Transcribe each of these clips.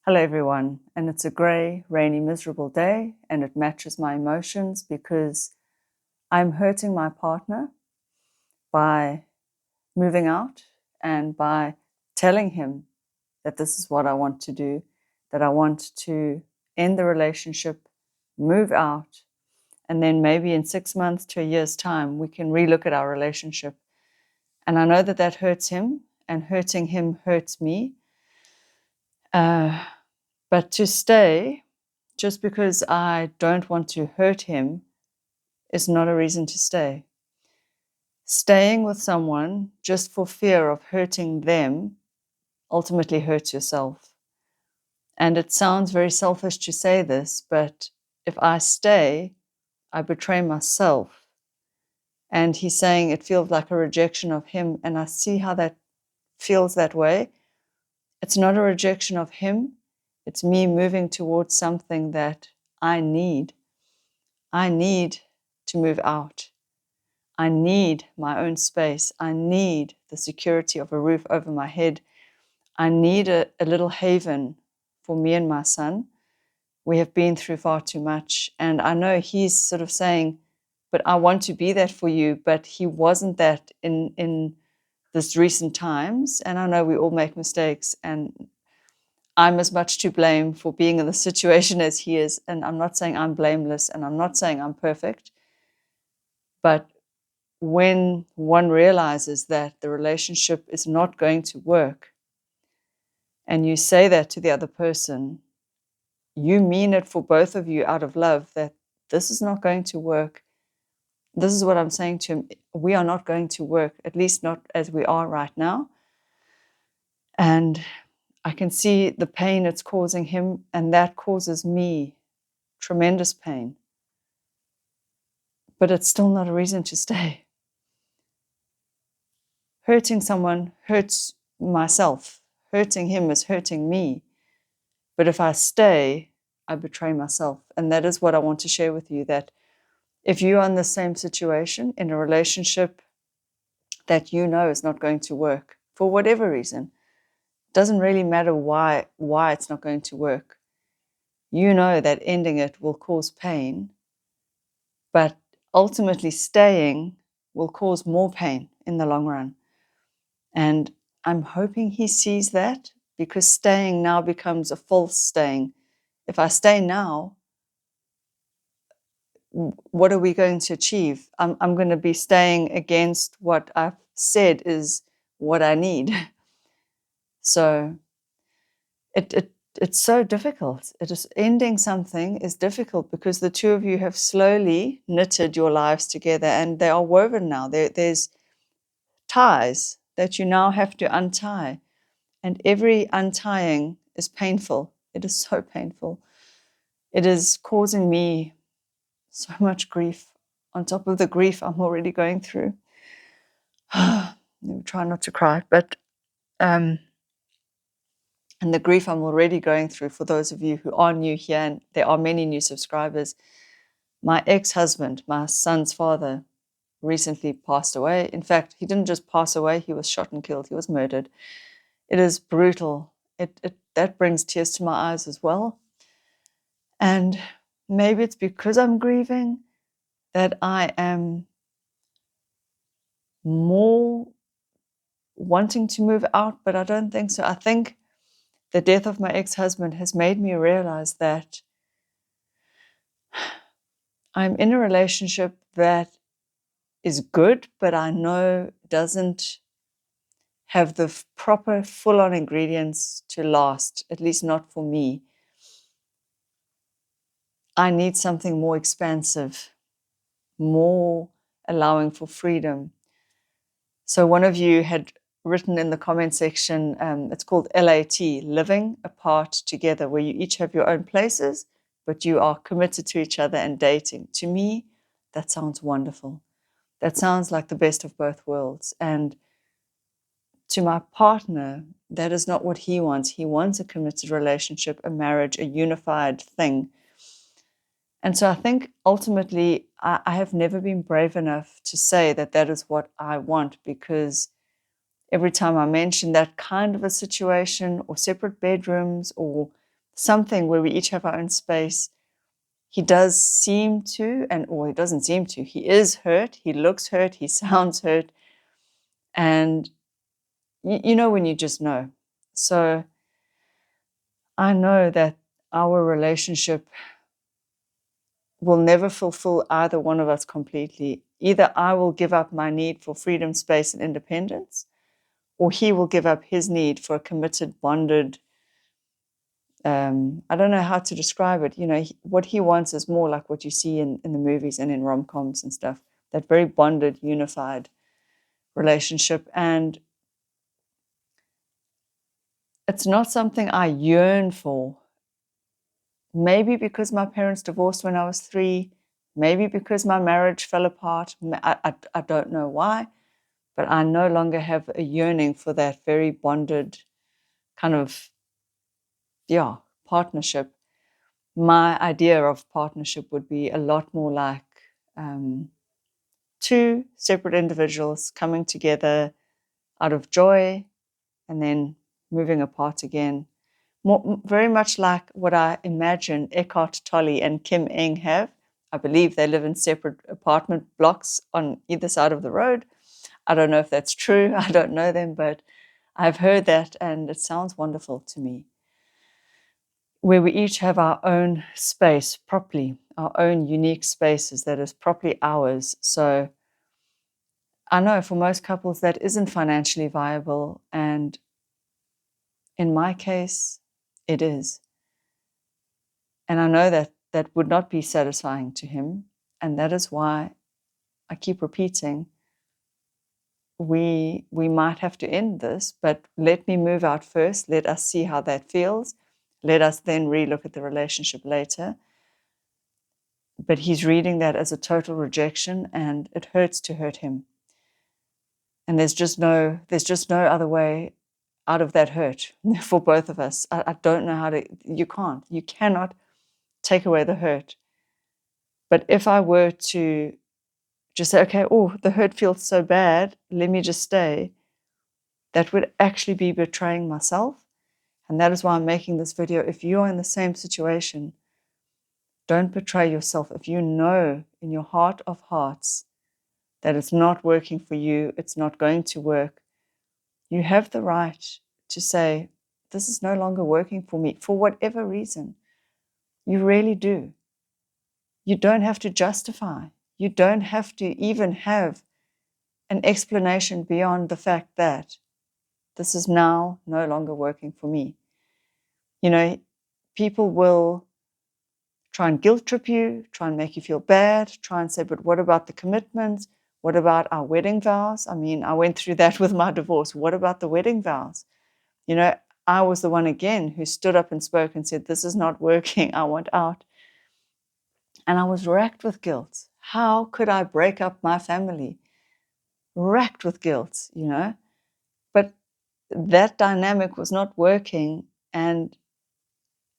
Hello everyone, and it's a grey, rainy, miserable day, and it matches my emotions because I'm hurting my partner by moving out and by telling him that this is what I want to do, that I want to end the relationship, move out, and then maybe in 6 months to a year's time, we can relook at our relationship. And I know that that hurts him, and hurting him hurts me. But to stay just because I don't want to hurt him is not a reason to stay. Staying with someone just for fear of hurting them ultimately hurts yourself. And it sounds very selfish to say this, but if I stay, I betray myself. And he's saying it feels like a rejection of him, and I see how that feels that way. It's not a rejection of him. It's me moving towards something that I need. I need to move out. I need my own space. I need the security of a roof over my head. I need a little haven for me and my son. We have been through far too much. And I know he's sort of saying, but I want to be that for you. But he wasn't that in this recent times. And I know we all make mistakes. And I'm as much to blame for being in the situation as he is. And I'm not saying I'm blameless, and I'm not saying I'm perfect. But when one realizes that the relationship is not going to work, and you say that to the other person, you mean it for both of you out of love, that this is not going to work. This is what I'm saying to him. We are not going to work, at least not as we are right now. And I can see the pain it's causing him, and that causes me tremendous pain. But it's still not a reason to stay. Hurting someone hurts myself. Hurting him is hurting me. But if I stay, I betray myself. And that is what I want to share with you, that if you are in the same situation, in a relationship that you know is not going to work, for whatever reason, it doesn't really matter why it's not going to work. You know that ending it will cause pain, but ultimately staying will cause more pain in the long run. And I'm hoping he sees that, because staying now becomes a false staying. If I stay now, what are we going to achieve? I'm going to be staying against what I've said is what I need. So it's so difficult. It is ending something is difficult because the two of you have slowly knitted your lives together, and they are woven now. There's ties that you now have to untie, and every untying is painful. It is so painful. It is causing me so much grief on top of the grief I'm already going through. Try not to cry, but and the grief I'm already going through, for those of you who are new here, and there are many new subscribers, my ex-husband, my son's father, recently passed away. In fact, he didn't just pass away, he was shot and killed. He was murdered. It is brutal. That brings tears to my eyes as well. And maybe it's because I'm grieving that I am more wanting to move out, but I don't think so. I think the death of my ex-husband has made me realize that I'm in a relationship that is good, but I know doesn't have the proper full-on ingredients to last, at least not for me. I need something more expansive, more allowing for freedom. So one of you had written in the comment section, it's called LAT, Living Apart Together, where you each have your own places, but you are committed to each other and dating. To me, that sounds wonderful. That sounds like the best of both worlds. And to my partner, that is not what he wants. He wants a committed relationship, a marriage, a unified thing. And so I think ultimately I have never been brave enough to say that that is what I want, because every time I mention that kind of a situation, or separate bedrooms, or something where we each have our own space. He does seem to, or he doesn't seem to, he is hurt, he looks hurt, he sounds hurt. And you know when you just know. So I know that our relationship will never fulfill either one of us completely. Either I will give up my need for freedom, space, and independence, or he will give up his need for a committed, bonded, I don't know how to describe it. What he wants is more like what you see in the movies and in rom-coms and stuff, that very bonded, unified relationship. And it's not something I yearn for. Maybe because my parents divorced when I was 3, maybe because my marriage fell apart. I don't know why, but I no longer have a yearning for that very bonded kind of, partnership. My idea of partnership would be a lot more like two separate individuals coming together out of joy and then moving apart again. Very much like what I imagine Eckhart Tolle and Kim Eng have. I believe they live in separate apartment blocks on either side of the road. I don't know if that's true. I don't know them, but I've heard that and it sounds wonderful to me. Where we each have our own space properly, our own unique spaces that is properly ours. So I know for most couples that isn't financially viable, and in my case, it is. And I know that that would not be satisfying to him, and that is why I keep repeating, we might have to end this, but let me move out first. Let us see how that feels. Let us then relook at the relationship later. But he's reading that as a total rejection, and it hurts to hurt him. And there's just no other way out of that hurt for both of us. I don't know how to. You cannot take away the hurt. But if I were to just say, okay, the hurt feels so bad, let me just stay, that would actually be betraying myself. And that is why I'm making this video. If you're in the same situation, don't betray yourself. If you know in your heart of hearts that it's not working for you, it's not going to work, you have the right to say, this is no longer working for me, for whatever reason. You really do. You don't have to justify. You don't have to even have an explanation beyond the fact that this is now no longer working for me. People will try and guilt trip you, try and make you feel bad, try and say, but what about the commitments? What about our wedding vows? I mean, I went through that with my divorce. What about the wedding vows? I was the one again who stood up and spoke and said, this is not working. I want out. And I was racked with guilt. How could I break up my family? Racked with guilt, But that dynamic was not working. And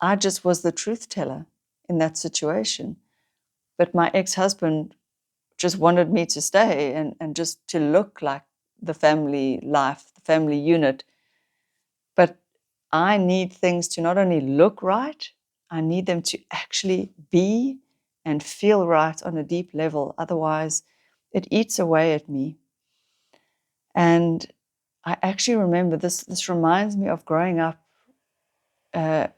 I just was the truth teller in that situation. But my ex-husband just wanted me to stay and just to look like the family life, the family unit. But I need things to not only look right, I need them to actually be and feel right on a deep level. Otherwise, it eats away at me. And I actually remember this reminds me of growing up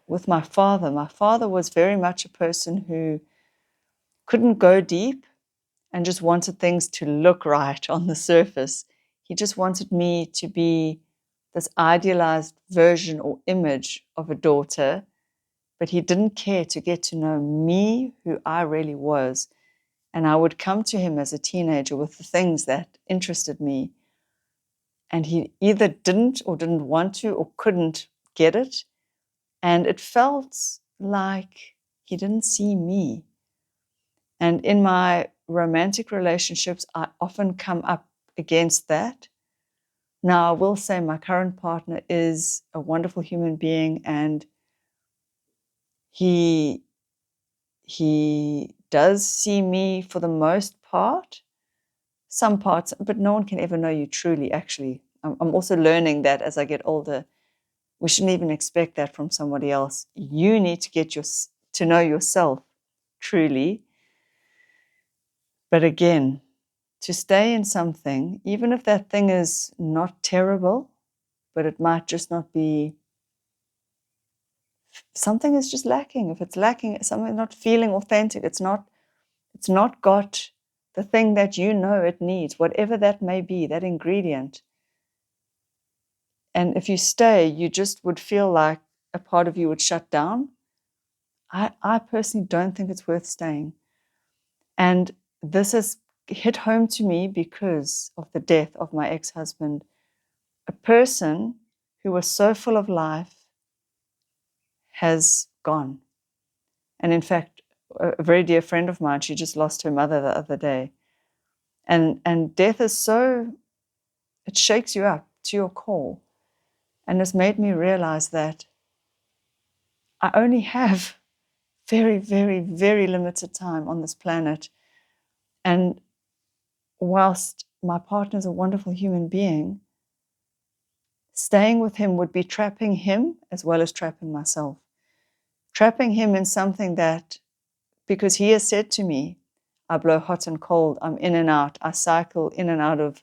with my father. My father was very much a person who couldn't go deep and just wanted things to look right on the surface. He just wanted me to be this idealized version or image of a daughter, but he didn't care to get to know me, who I really was. And I would come to him as a teenager with the things that interested me. And he either didn't want to or couldn't get it. And it felt like he didn't see me. And in my romantic relationships, I often come up against that. Now, I will say my current partner is a wonderful human being, and he does see me for the most part, some parts, but no one can ever know you truly, actually. I'm also learning that as I get older. We shouldn't even expect that from somebody else. You need to get to know yourself truly. But again, to stay in something, even if that thing is not terrible, but it might just not be, something is just lacking. If it's lacking, something not feeling authentic, it's not got the thing that you know it needs, whatever that may be, that ingredient. And if you stay, you just would feel like a part of you would shut down. I personally don't think it's worth staying. And this has hit home to me because of the death of my ex-husband, a person who was so full of life has gone. And in fact, a very dear friend of mine, she just lost her mother the other day. And death is so, it shakes you up to your core. And it's made me realize that I only have very, very, very limited time on this planet. And whilst my partner is a wonderful human being, staying with him would be trapping him as well as trapping myself. Trapping him in something that, because he has said to me, I blow hot and cold, I'm in and out, I cycle in and out of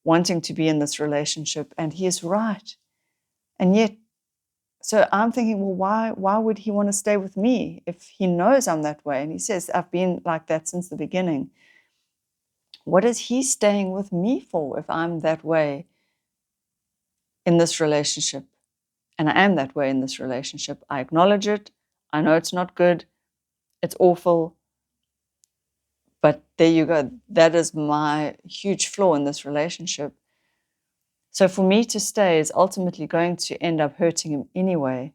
wanting to be in this relationship. And he is right. And yet, so I'm thinking, well, why would he want to stay with me if he knows I'm that way? And he says, I've been like that since the beginning. What is he staying with me for if I'm that way in this relationship? And I am that way in this relationship. I acknowledge it. I know it's not good. It's awful. But there you go. That is my huge flaw in this relationship. So for me to stay is ultimately going to end up hurting him anyway.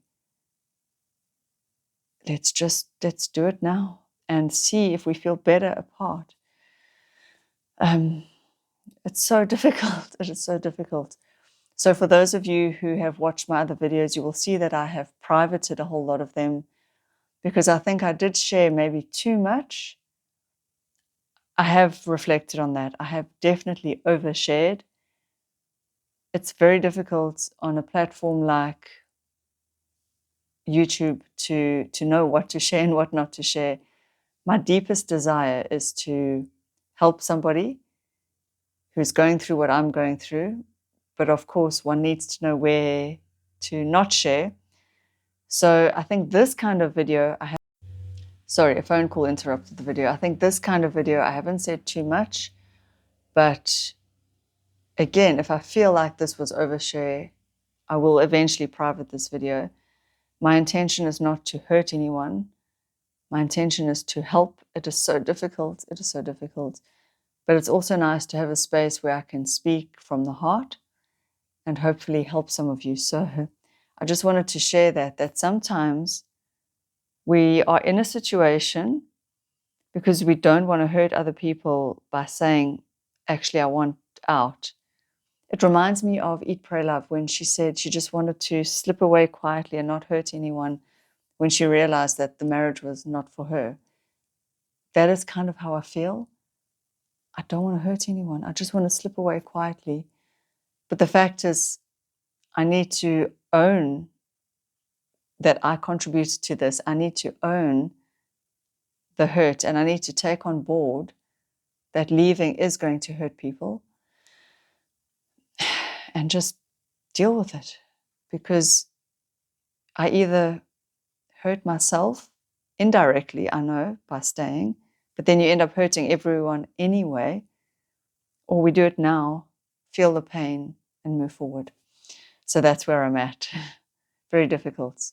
Let's do it now and see if we feel better apart. It's so difficult. It is so difficult. So for those of you who have watched my other videos, you will see that I have privated a whole lot of them because I think I did share maybe too much. I have reflected on that. I have definitely overshared. It's very difficult on a platform like YouTube to know what to share and what not to share. My deepest desire is to help somebody who's going through what I'm going through. But of course, one needs to know where to not share. So I think this kind of video, sorry, a phone call interrupted the video. I think this kind of video, I haven't said too much. But again, if I feel like this was overshare, I will eventually private this video. My intention is not to hurt anyone. My intention is to help. It is so difficult. It is so difficult. But it's also nice to have a space where I can speak from the heart and hopefully help some of you. So I just wanted to share that sometimes we are in a situation because we don't want to hurt other people by saying, actually, I want out. It reminds me of Eat, Pray, Love when she said she just wanted to slip away quietly and not hurt anyone when she realized that the marriage was not for her. That is kind of how I feel. I don't want to hurt anyone. I just want to slip away quietly. But the fact is, I need to own that I contributed to this. I need to own the hurt, and I need to take on board that leaving is going to hurt people and just deal with it, because I either hurt myself indirectly, I know, by staying, but then you end up hurting everyone anyway, or we do it now, feel the pain and move forward. So that's where I'm at. Very difficult.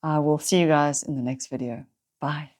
I will see you guys in the next video. Bye.